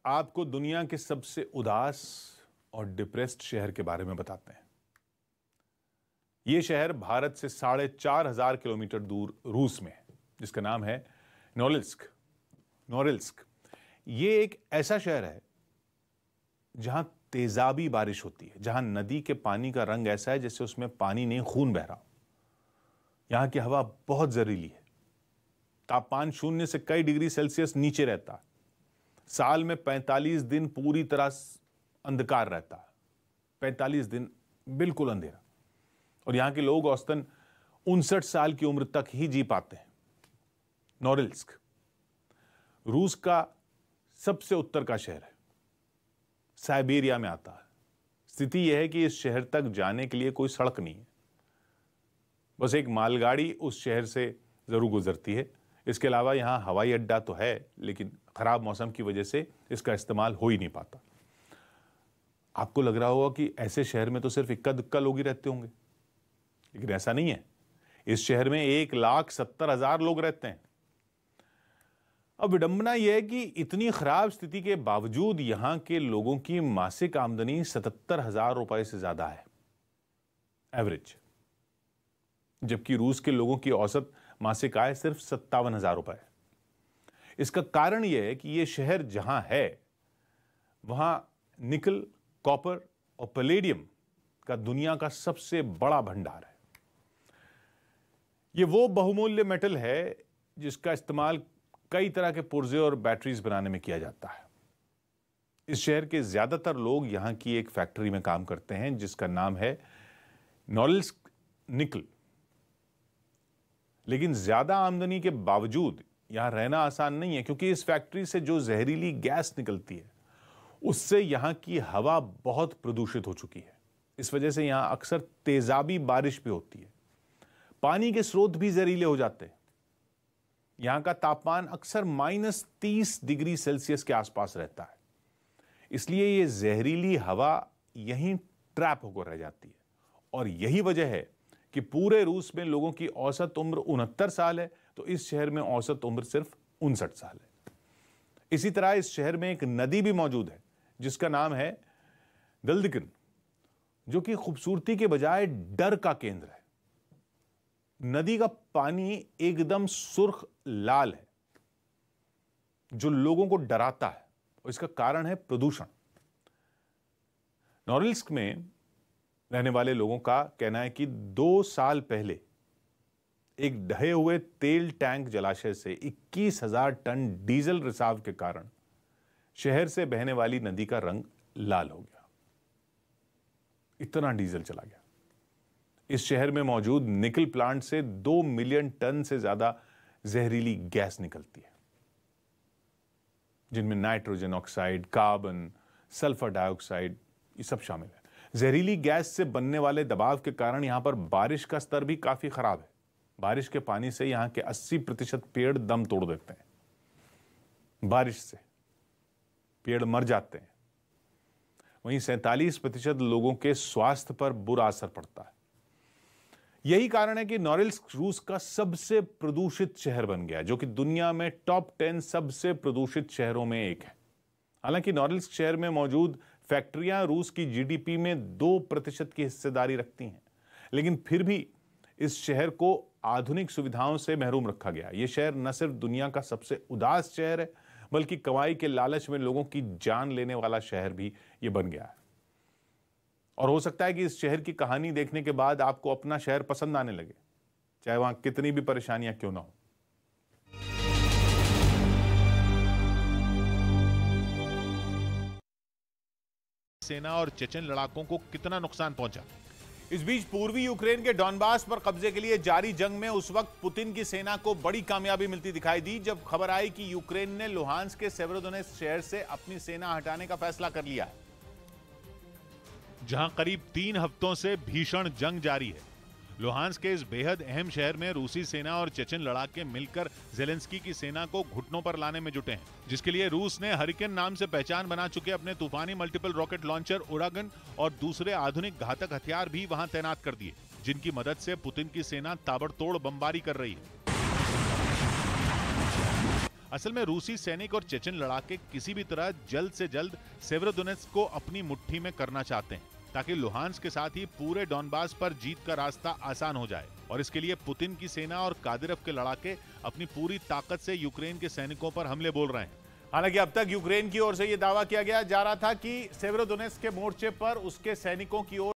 आपको दुनिया के सबसे उदास और डिप्रेस्ड शहर के बारे में बताते हैं। यह शहर भारत से 4,500 किलोमीटर दूर रूस में है, जिसका नाम है नोरिल्स्क। नोरिल्स्क ये एक ऐसा शहर है जहां तेजाबी बारिश होती है, जहां नदी के पानी का रंग ऐसा है जैसे उसमें पानी नहीं खून बह रहा हो। यहां की हवा बहुत जहरीली है, तापमान 0 से कई डिग्री सेल्सियस नीचे रहता है, साल में 45 दिन पूरी तरह अंधकार रहता है, 45 दिन बिल्कुल अंधेरा। और यहां के लोग औसतन 59 साल की उम्र तक ही जी पाते हैं। नोरिल्स्क रूस का सबसे उत्तर का शहर है, साइबेरिया में आता है। स्थिति यह है कि इस शहर तक जाने के लिए कोई सड़क नहीं है, बस एक मालगाड़ी उस शहर से जरूर गुजरती है। इसके अलावा यहां हवाई अड्डा तो है, लेकिन खराब मौसम की वजह से इसका इस्तेमाल हो ही नहीं पाता। आपको लग रहा होगा कि ऐसे शहर में तो सिर्फ इक्का दुक्का लोग ही रहते होंगे, लेकिन ऐसा नहीं है। इस शहर में 1,70,000 लोग रहते हैं। अब विडंबना यह है कि इतनी खराब स्थिति के बावजूद यहां के लोगों की मासिक आमदनी 77,000 रुपए से ज्यादा है, एवरेज, जबकि रूस के लोगों की औसत मासिक आय सिर्फ 57,000 रुपए है। इसका कारण यह है कि यह शहर जहां है वहां निकल, कॉपर और पैलेडियम का दुनिया का सबसे बड़ा भंडार है। यह वो बहुमूल्य मेटल है जिसका इस्तेमाल कई तरह के पुर्जे और बैटरीज बनाने में किया जाता है। इस शहर के ज्यादातर लोग यहां की एक फैक्ट्री में काम करते हैं जिसका नाम है नोरिल्स्क निकल। लेकिन ज्यादा आमदनी के बावजूद यहां रहना आसान नहीं है, क्योंकि इस फैक्ट्री से जो जहरीली गैस निकलती है उससे यहां की हवा बहुत प्रदूषित हो चुकी है। इस वजह से यहां अक्सर तेजाबी बारिश भी होती है, पानी के स्रोत भी जहरीले हो जाते हैं। यहां का तापमान अक्सर -30 डिग्री सेल्सियस के आसपास रहता है, इसलिए यह जहरीली हवा यहीं ट्रैप होकर रह जाती है। और यही वजह है कि पूरे रूस में लोगों की औसत उम्र 69 साल है, तो इस शहर में औसत उम्र सिर्फ 59 साल है। इसी तरह इस शहर में एक नदी भी मौजूद है जिसका नाम है दल्दिकिन, जो कि खूबसूरती के बजाय डर का केंद्र है। नदी का पानी एकदम सुर्ख लाल है, जो लोगों को डराता है, और इसका कारण है प्रदूषण। नोरिल्स्क में रहने वाले लोगों का कहना है कि 2 साल पहले एक ढहे हुए तेल टैंक जलाशय से 21,000 टन डीजल रिसाव के कारण शहर से बहने वाली नदी का रंग लाल हो गया। इतना डीजल चला गया। इस शहर में मौजूद निकल प्लांट से 2 मिलियन टन से ज्यादा जहरीली गैस निकलती है, जिनमें nitrogen oxide, carbon, sulphur dioxide ये सब शामिल है। जहरीली गैस से बनने वाले दबाव के कारण यहां पर बारिश का स्तर भी काफी खराब है। बारिश के पानी से यहां के 80% पेड़ दम तोड़ देते हैं, बारिश से पेड़ मर जाते हैं। वहीं 47% लोगों के स्वास्थ्य पर बुरा असर पड़ता है। यही कारण है कि नोरिल्स्क रूस का सबसे प्रदूषित शहर बन गया, जो कि दुनिया में टॉप 10 सबसे प्रदूषित शहरों में एक है। हालांकि नोरिल्स्क शहर में मौजूद फैक्ट्रियां रूस की जीडीपी में 2% की हिस्सेदारी रखती हैं, लेकिन फिर भी इस शहर को आधुनिक सुविधाओं से महरूम रखा गया। यह शहर न सिर्फ दुनिया का सबसे उदास शहर है, बल्कि कमाई के लालच में लोगों की जान लेने वाला शहर भी यह बन गया है। और हो सकता है कि इस शहर की कहानी देखने के बाद आपको अपना शहर पसंद आने लगे, चाहे वहां कितनी भी परेशानियां क्यों ना हो। सेना और चेचन लड़ाकों को कितना नुकसान पहुंचा। इस बीच पूर्वी यूक्रेन के डॉनबास पर कब्जे के लिए जारी जंग में उस वक्त पुतिन की सेना को बड़ी कामयाबी मिलती दिखाई दी जब खबर आई कि यूक्रेन ने लुहांस्क के सेवेरोडोनेत्स्क शहर से अपनी सेना हटाने का फैसला कर लिया है, जहां करीब 3 हफ्तों से भीषण जंग जारी है। लुहांस्क के इस बेहद अहम शहर में रूसी सेना और चेचन लड़ाके मिलकर जेलेंस्की की सेना को घुटनों पर लाने में जुटे हैं, जिसके लिए रूस ने हरिकेन नाम से पहचान बना चुके अपने तूफानी मल्टीपल रॉकेट लॉन्चर उरागन और दूसरे आधुनिक घातक हथियार भी वहां तैनात कर दिए, जिनकी मदद से पुतिन की सेना ताबड़तोड़ बमबारी कर रही है। असल में रूसी सैनिक और चेचन लड़ाके किसी भी तरह जल्द से जल्द सेवेरोडोनेत्स्क को अपनी मुट्ठी में करना चाहते हैं, ताकि लुहांस्क के साथ ही पूरे डॉनबास पर जीत का रास्ता आसान हो जाए। और इसके लिए पुतिन की सेना और कादिरोव के लड़ाके अपनी पूरी ताकत से यूक्रेन के सैनिकों पर हमले बोल रहे हैं। हालांकि अब तक यूक्रेन की ओर से यह दावा किया जा रहा था कि सेवेरोडोनेत्स्क के मोर्चे पर उसके सैनिकों की ओर